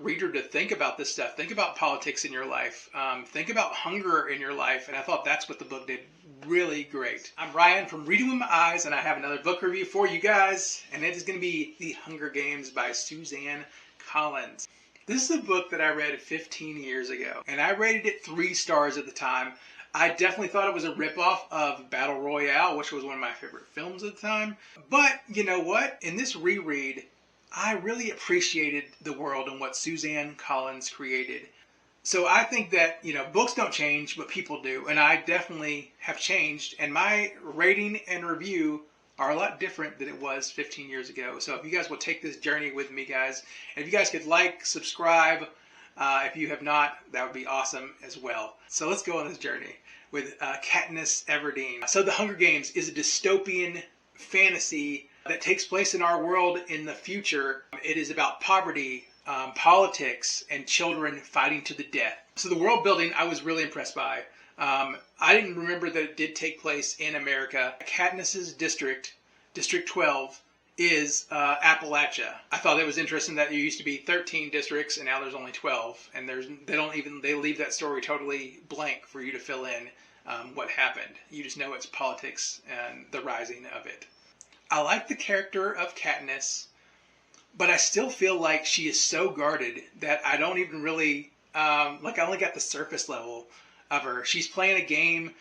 reader to think about this stuff. Think about politics in your life. Think about hunger in your life. And I thought that's what the book did really great. I'm Ryan from Reading with My Eyes, and I have another book review for you guys. And it is going to be The Hunger Games by Suzanne Collins. This is a book that I read 15 years ago, and I rated it 3 stars at the time. I definitely thought it was a ripoff of Battle Royale, which was one of my favorite films at the time. But you know what? In this reread, I really appreciated the world and what Suzanne Collins created. So I think that, books don't change, but people do. And I definitely have changed. And my rating and review are a lot different than it was 15 years ago. So if you guys will take this journey with me, guys, and if you guys could like, subscribe, if you have not, that would be awesome as well. So let's go on this journey with Katniss Everdeen. So The Hunger Games is a dystopian fantasy that takes place in our world in the future. It is about poverty, politics, and children fighting to the death. So the world building I was really impressed by. I didn't remember that it did take place in America. Katniss's district, District 12, is Appalachia. I thought it was interesting that there used to be 13 districts and now there's only 12, and they leave that story totally blank for you to fill in what happened. You just know it's politics and the rising of it. I like the character of Katniss, but I still feel like she is so guarded that I don't even really I only got the surface level of her. She's playing a game.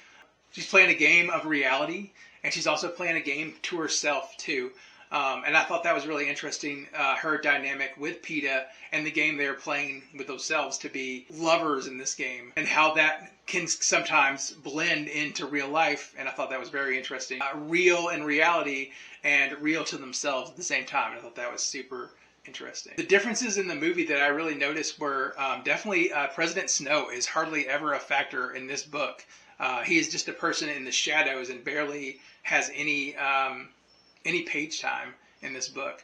She's playing a game of reality, and she's also playing a game to herself too. And I thought that was really interesting, her dynamic with Peeta and the game they're playing with themselves to be lovers in this game, and how that can sometimes blend into real life. And I thought that was very interesting. Real in reality and real to themselves at the same time. I thought that was super interesting. The differences in the movie that I really noticed were definitely President Snow is hardly ever a factor in this book. He is just a person in the shadows and barely has any page time in this book.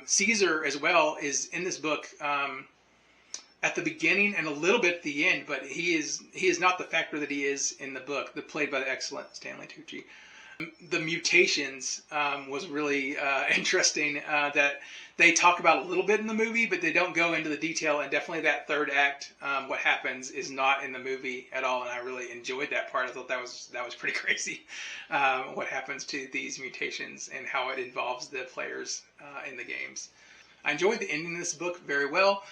Caesar as well is in this book at the beginning and a little bit at the end, but he is not the factor that he is in the book, played by the excellent Stanley Tucci. The mutations was really interesting, that they talk about a little bit in the movie, but they don't go into the detail, and definitely that third act, what happens is not in the movie at all, and I really enjoyed that part. I thought that was pretty crazy, what happens to these mutations and how it involves the players in the games. I enjoyed the ending of this book very well.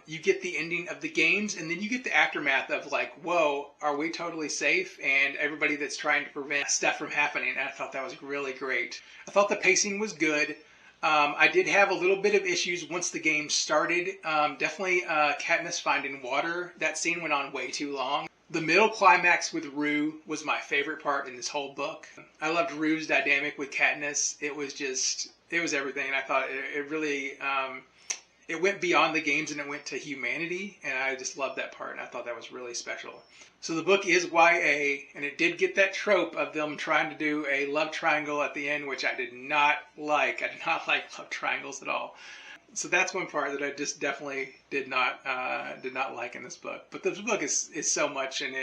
You get the ending of the games, and then you get the aftermath of like, whoa, are we totally safe? And everybody that's trying to prevent stuff from happening. And I thought that was really great. I thought the pacing was good. I did have a little bit of issues once the game started. Definitely Katniss finding water. That scene went on way too long. The middle climax with Rue was my favorite part in this whole book. I loved Rue's dynamic with Katniss. It was everything. And I thought it really, it went beyond the games and it went to humanity. And I just loved that part. And I thought that was really special. So the book is YA, and it did get that trope of them trying to do a love triangle at the end, which I did not like. I did not like love triangles at all. So that's one part that I just definitely did not like in this book. But this book is so much, and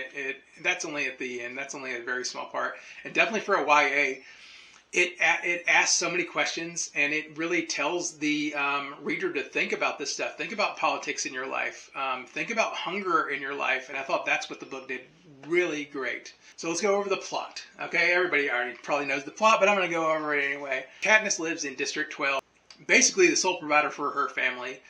that's only at the end. That's only a very small part. And definitely for a YA, it asks so many questions, and it really tells the reader to think about this stuff. Think about politics in your life. Think about hunger in your life. And I thought that's what the book did really great. So let's go over the plot. Okay, everybody already probably knows the plot, but I'm going to go over it anyway. Katniss lives in District 12. Basically the sole provider for her family.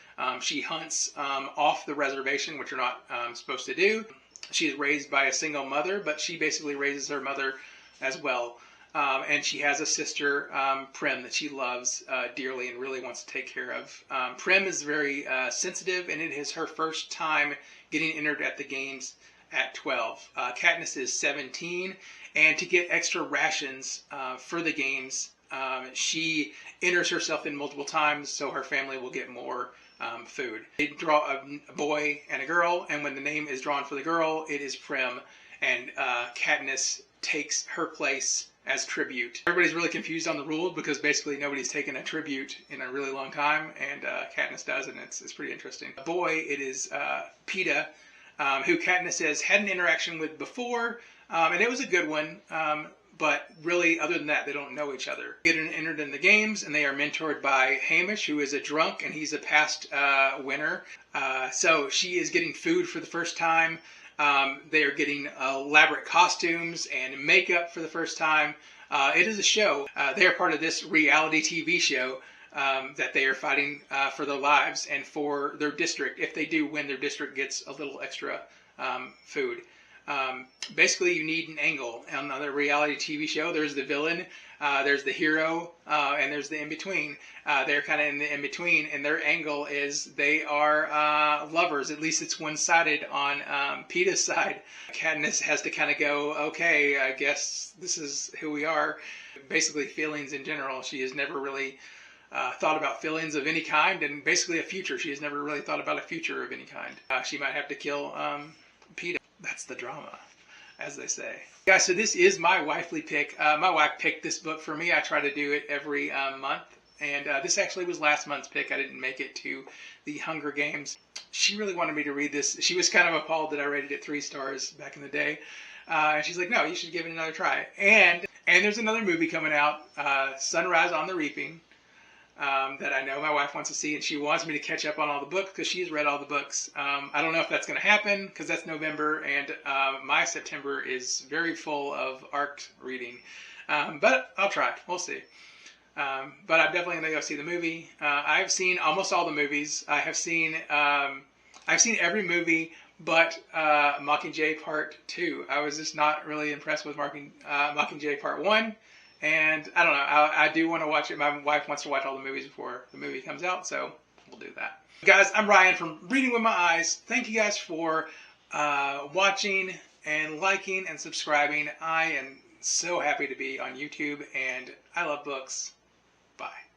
She hunts off the reservation, which you're not supposed to do. She is raised by a single mother, but she basically raises her mother as well. And she has a sister, Prim, that she loves dearly and really wants to take care of. Prim is very sensitive, and it is her first time getting entered at the games at 12. Katniss is 17, and to get extra rations for the games, she enters herself in multiple times so her family will get more food. They draw a boy and a girl, and when the name is drawn for the girl, it is Prim, and Katniss takes her place as tribute. Everybody's really confused on the rules because basically nobody's taken a tribute in a really long time, and Katniss does, and it's pretty interesting. The boy, it is Peeta, who Katniss has had an interaction with before, and it was a good one, but really, other than that, they don't know each other. They get entered in the games, and they are mentored by Hamish, who is a drunk, and he's a past winner. So she is getting food for the first time. They are getting elaborate costumes and makeup for the first time. It is a show. They are part of this reality TV show that they are fighting for their lives and for their district. If they do win, their district gets a little extra food. Basically, you need an angle. On another reality TV show, there's the villain, there's the hero, and there's the in-between. They're kind of in the in-between, and their angle is they are lovers. At least it's one-sided on Peeta's side. Katniss has to kind of go, okay, I guess this is who we are. Basically, feelings in general. She has never really thought about feelings of any kind, and basically a future. She has never really thought about a future of any kind. She might have to kill Peeta. That's the drama, as they say. Guys, so this is my wifely pick. My wife picked this book for me. I try to do it every month. And this actually was last month's pick. I didn't make it to the Hunger Games. She really wanted me to read this. She was kind of appalled that I rated it 3 stars back in the day. And she's like, no, you should give it another try. And there's another movie coming out, Sunrise on the Reaping, that I know my wife wants to see, and she wants me to catch up on all the books because she's read all the books. I don't know if that's going to happen because that's November, and my September is very full of ARC reading. But I'll try. We'll see. But I'm definitely going to go see the movie. I've seen almost all the movies. I've seen every movie but Mockingjay Part 2. I was just not really impressed with Mockingjay Part 1. And I don't know, I do want to watch it. My wife wants to watch all the movies before the movie comes out, so we'll do that. Guys, I'm Ryan from Reading with My Eyes. Thank you guys for watching and liking and subscribing. I am so happy to be on YouTube, and I love books. Bye.